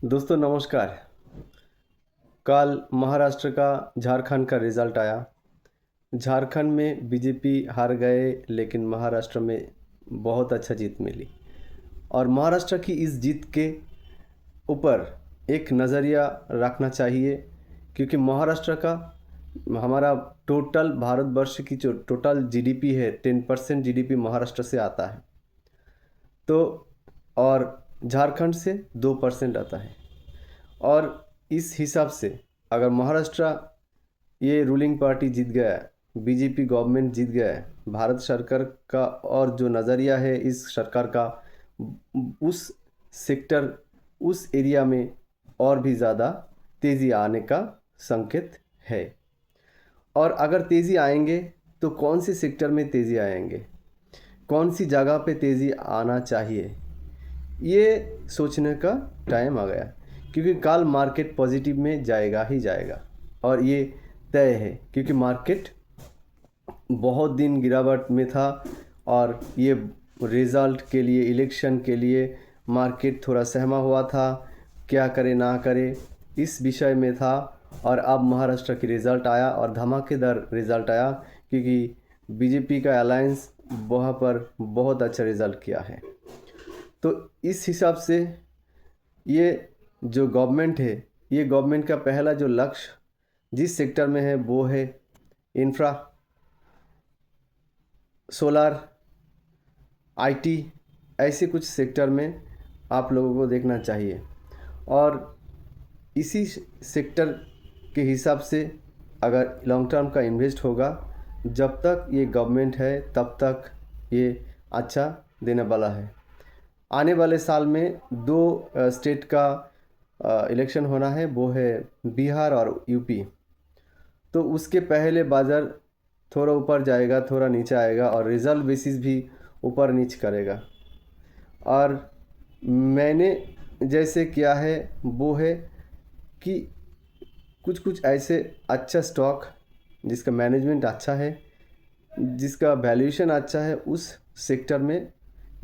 दोस्तों नमस्कार। कल महाराष्ट्र का झारखंड का रिज़ल्ट आया। झारखंड में बीजेपी हार गए, लेकिन महाराष्ट्र में बहुत अच्छा जीत मिली। और महाराष्ट्र की इस जीत के ऊपर एक नज़रिया रखना चाहिए, क्योंकि महाराष्ट्र का हमारा टोटल भारतवर्ष की जो टोटल जीडीपी है 10% जीडीपी महाराष्ट्र से आता है। तो और झारखंड से 2% आता है। और इस हिसाब से अगर महाराष्ट्र ये रूलिंग पार्टी जीत गया है, बीजेपी गवर्नमेंट जीत गया है, भारत सरकार का और जो नज़रिया है इस सरकार का, उस सेक्टर उस एरिया में और भी ज़्यादा तेज़ी आने का संकेत है। और अगर तेज़ी आएंगे तो कौन से सेक्टर में तेज़ी आएंगे, कौन सी जगह पे तेज़ी आना चाहिए, ये सोचने का टाइम आ गया। क्योंकि कल मार्केट पॉजिटिव में जाएगा ही जाएगा, और ये तय है, क्योंकि मार्केट बहुत दिन गिरावट में था। और ये रिज़ल्ट के लिए, इलेक्शन के लिए मार्केट थोड़ा सहमा हुआ था, क्या करे ना करे इस विषय में था। और अब महाराष्ट्र की रिज़ल्ट आया और धमाकेदार रिज़ल्ट आया, क्योंकि बीजेपी का अलायंस वहाँ पर बहुत अच्छा रिज़ल्ट किया है। तो इस हिसाब से ये जो गवर्नमेंट है, ये गवर्नमेंट का पहला जो लक्ष्य जिस सेक्टर में है वो है इंफ्रा, सोलार, आईटी, ऐसे कुछ सेक्टर में आप लोगों को देखना चाहिए। और इसी सेक्टर के हिसाब से अगर लॉन्ग टर्म का इन्वेस्ट होगा, जब तक ये गवर्नमेंट है तब तक ये अच्छा देने वाला है। आने वाले साल में दो स्टेट का इलेक्शन होना है, वो है बिहार और यूपी। तो उसके पहले बाज़ार थोड़ा ऊपर जाएगा, थोड़ा नीचे आएगा, और रिज़ल्ट बेसिस भी ऊपर नीचे करेगा। और मैंने जैसे किया है वो है कि कुछ कुछ ऐसे अच्छा स्टॉक जिसका मैनेजमेंट अच्छा है, जिसका वैल्यूएशन अच्छा है, उस सेक्टर में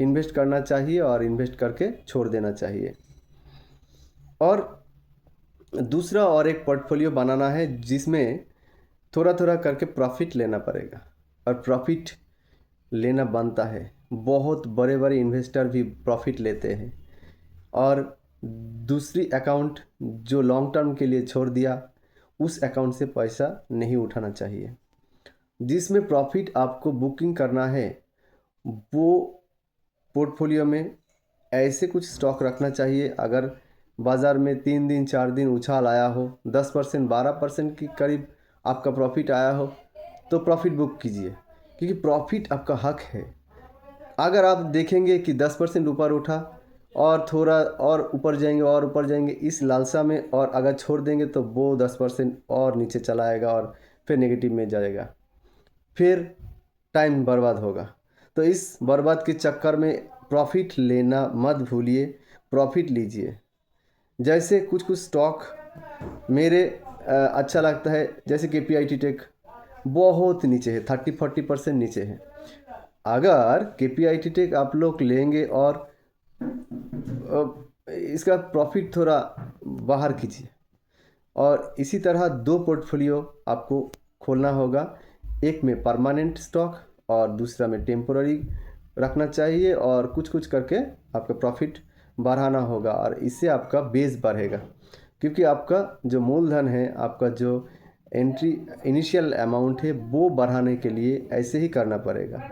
इन्वेस्ट करना चाहिए और इन्वेस्ट करके छोड़ देना चाहिए। और दूसरा और एक पोर्टफोलियो बनाना है जिसमें थोड़ा थोड़ा करके प्रॉफिट लेना पड़ेगा। और प्रॉफिट लेना बनता है, बहुत बड़े बड़े इन्वेस्टर भी प्रॉफिट लेते हैं। और दूसरी अकाउंट जो लॉन्ग टर्म के लिए छोड़ दिया, उस अकाउंट से पैसा नहीं उठाना चाहिए। जिसमें प्रॉफिट आपको बुकिंग करना है, वो पोर्टफोलियो में ऐसे कुछ स्टॉक रखना चाहिए। अगर बाज़ार में 3 दिन 4 दिन उछाल आया हो, 10% 12% के करीब आपका प्रॉफिट आया हो, तो प्रॉफिट बुक कीजिए, क्योंकि प्रॉफिट आपका हक है। अगर आप देखेंगे कि 10% ऊपर उठा और थोड़ा और ऊपर जाएंगे और ऊपर जाएंगे इस लालसा में, और अगर छोड़ देंगे तो वो 10% और नीचे चला आएगा और फिर नेगेटिव में जाएगा, फिर टाइम बर्बाद होगा। तो इस बर्बाद के चक्कर में प्रॉफिट लेना मत भूलिए, प्रॉफिट लीजिए। जैसे कुछ कुछ स्टॉक मेरे अच्छा लगता है, जैसे KPIT टेक बहुत नीचे है, 30-40% नीचे है। अगर KPIT टेक आप लोग लेंगे और इसका प्रॉफिट थोड़ा बाहर कीजिए। और इसी तरह दो पोर्टफोलियो आपको खोलना होगा, एक में परमानेंट स्टॉक और दूसरा में टेम्पोररी रखना चाहिए। और कुछ कुछ करके आपका प्रॉफिट बढ़ाना होगा, और इससे आपका बेस बढ़ेगा। क्योंकि आपका जो मूलधन है, आपका जो एंट्री इनिशियल अमाउंट है, वो बढ़ाने के लिए ऐसे ही करना पड़ेगा।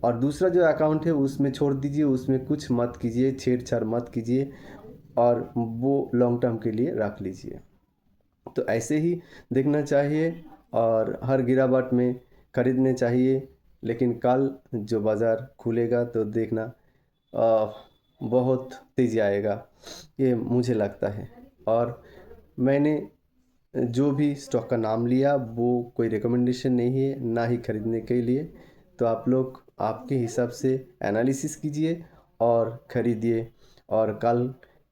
और दूसरा जो अकाउंट है उसमें छोड़ दीजिए, उसमें कुछ मत कीजिए, छेड़छाड़ मत कीजिए, और वो लॉन्ग टर्म के लिए रख लीजिए। तो ऐसे ही देखना चाहिए, और हर गिरावट में खरीदने चाहिए। लेकिन कल जो बाज़ार खुलेगा तो देखना बहुत तेज़ी आएगा, ये मुझे लगता है। और मैंने जो भी स्टॉक का नाम लिया वो कोई रिकमेंडेशन नहीं है, ना ही खरीदने के लिए। तो आप लोग आपके हिसाब से एनालिसिस कीजिए और ख़रीदिए। और कल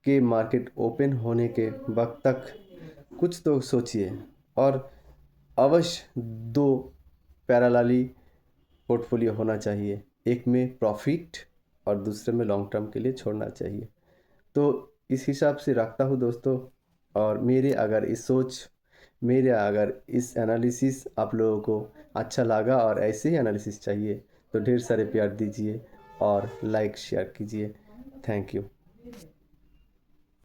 के मार्केट ओपन होने के वक्त तक कुछ तो सोचिए, और अवश्य दो पैरेलली पोर्टफोलियो होना चाहिए, एक में प्रॉफिट और दूसरे में लॉन्ग टर्म के लिए छोड़ना चाहिए। तो इस हिसाब से रखता हूँ दोस्तों। और मेरे अगर इस एनालिसिस आप लोगों को अच्छा लगा और ऐसे ही एनालिसिस चाहिए तो ढेर सारे प्यार दीजिए और लाइक शेयर कीजिए। Thank you.